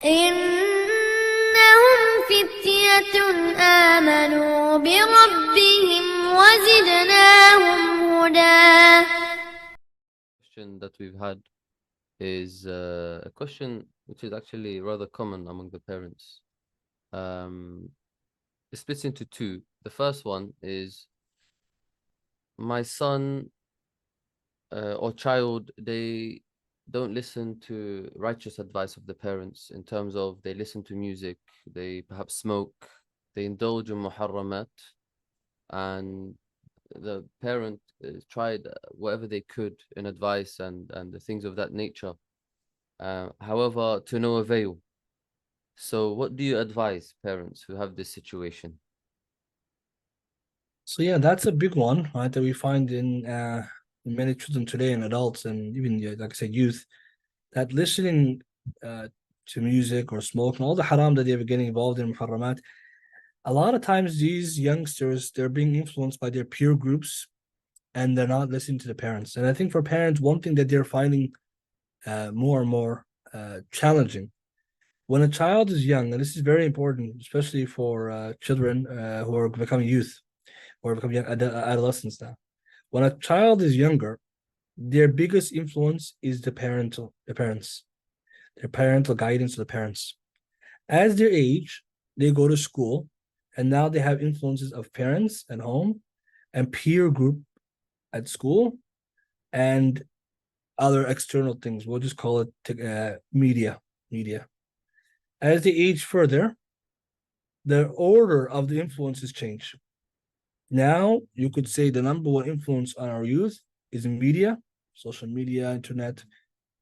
إنهم فتية آمنوا بربهم وزدناهم هدى. Question that we've had is a question which is actually rather common among the parents. It splits into two. The first one is my son or child, they don't listen to righteous advice of the parents in terms of they listen to music, they perhaps smoke, they indulge in muharramat, and the parent tried whatever they could in advice and the things of that nature. However, to no avail. So, what do you advise parents who have this situation? So yeah, that's a big one, right? That we find in many children today and adults and even like I said, youth, that listening to music or smoke and all the haram that they're getting involved in muharramat, a lot of times these youngsters they're being influenced by their peer groups and they're not listening to the parents. And I think for parents, one thing that they're finding more and more challenging when a child is young, and this is very important, especially for children who are becoming youth or becoming young adolescents now. When a child is younger, their biggest influence is the parents, their parental guidance to the parents. As they age, they go to school, and now they have influences of parents at home and peer group at school and other external things. We'll just call it media. As they age further, the order of the influences change. Now, you could say the number one influence on our youth is media, social media, internet.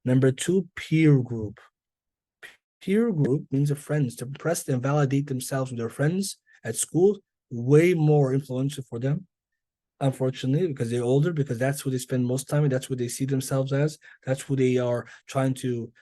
Number two, peer group. Peer group means the friends to impress and validate themselves with their friends at school, way more influential for them, unfortunately, because they're older, because that's who they spend most time and that's what they see themselves as. That's who they are trying to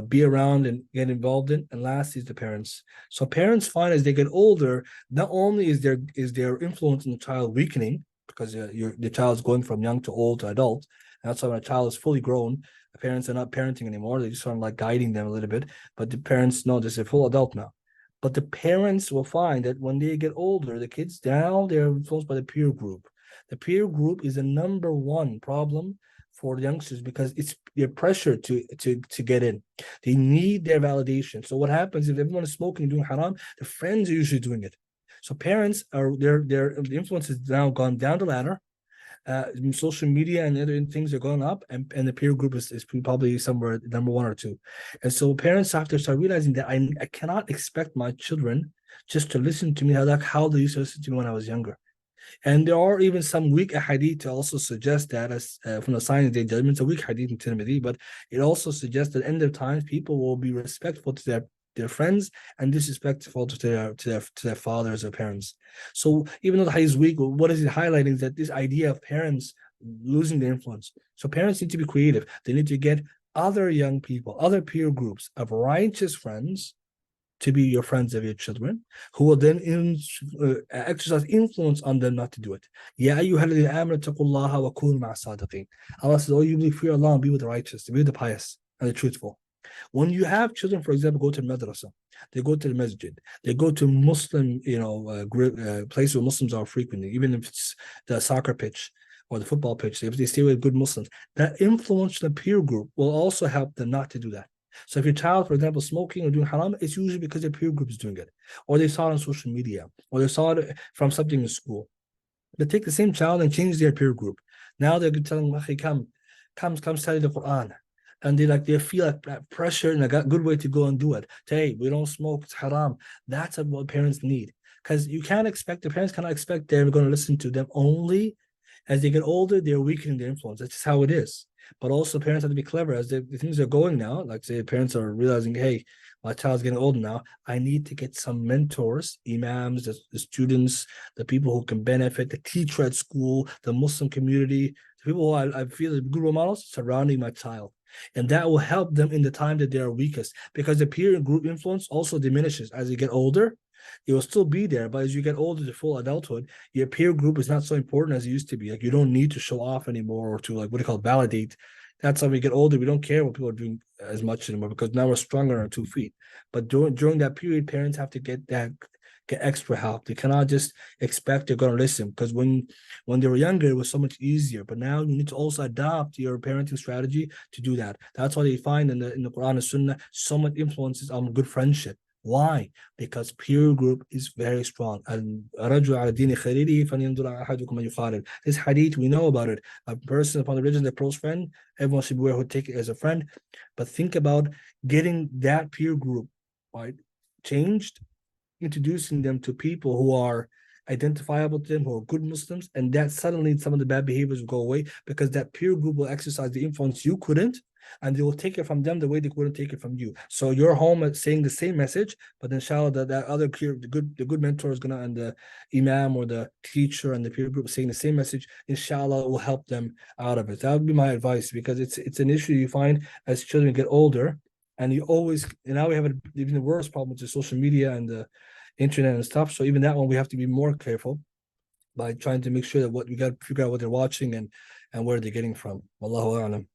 be around and get involved in. And last is the parents. So parents find as they get older, not only is their influence on the child weakening because the child's going from young to old to adult. And that's why when a child is fully grown, the parents are not parenting anymore. They just sort of like guiding them a little bit. But the parents know this is a full adult now. But the parents will find that when they get older, the kids now they're influenced by the peer group. The peer group is the number one problem for the youngsters because it's their pressure to get in. They need their validation. So what happens if everyone is smoking and doing haram? The friends are usually doing it. So parents are their influence has now gone down the ladder. Social media and other things are going up, and the peer group is probably somewhere number one or two. And so parents have to start realizing that I cannot expect my children just to listen to me how they used to listen to me when I was younger. And there are even some weak hadith to also suggest that, as from the Science Day Judgment, it's a weak hadith in Tirmidhi, but it also suggests that at the end of times, people will be respectful to their friends and disrespectful to their fathers or parents. So even though the hadith is weak, what is it highlighting is that this idea of parents losing their influence. So parents need to be creative. They need to get other young people, other peer groups of righteous friends to be your friends of your children, who will then exercise influence on them not to do it. Allah says, oh, you believe, fear Allah and be with the righteous, be with the pious and the truthful. When you have children, for example, go to madrasa, they go to the masjid, they go to Muslim, place where Muslims are frequently, even if it's the soccer pitch or the football pitch, if they stay with good Muslims, that influence the peer group will also help them not to do that. So if your child, for example, smoking or doing haram, it's usually because their peer group is doing it, or they saw it on social media, or they saw it from something in school. They take the same child and change their peer group. Now they're telling them, come study the Quran. And they feel like pressure and a good way to go and do it. Hey, we don't smoke, it's haram. That's what parents need. Because the parents cannot expect they're going to listen to them only as they get older, they're weakening their influence. That's just how it is. But also parents have to be clever as the things are going now. Like say parents are realizing, hey, my child's getting older now. I need to get some mentors, imams, the students, the people who can benefit, the teacher at school, the Muslim community, the people who I feel are good role models surrounding my child. And that will help them in the time that they are weakest because the peer group influence also diminishes as you get older. It will still be there, but as you get older to full adulthood, your peer group is not so important as it used to be. Like you don't need to show off anymore or to like what do you call it, validate That's how we get older. We don't care what people are doing as much anymore because now we're stronger on our 2 feet. But during that period, parents have to get extra help. They cannot just expect they're going to listen, because when they were younger, it was so much easier. But now you need to also adopt your parenting strategy to do that. That's why they find in the Quran and Sunnah so much influences on good friendship. Why? Because peer group is very strong. This hadith, we know about it. A person upon the religion, their close friend, everyone should be aware who take it as a friend. But think about getting that peer group, right, changed, introducing them to people who are identifiable to them, who are good Muslims, and that suddenly some of the bad behaviors will go away, because that peer group will exercise the influence you couldn't, and they will take it from them the way they couldn't take it from you. So you're home at saying the same message, but inshallah that other peer, the good mentor is gonna, and the imam or the teacher and the peer group saying the same message, inshallah will help them out of it. That would be my advice, because it's an issue you find as children get older, and you always, and now we have even the worst problem with the social media and the internet and stuff. So even that one, we have to be more careful by trying to make sure that what we got to figure out what they're watching and where they're getting from. Wallahu a'lam.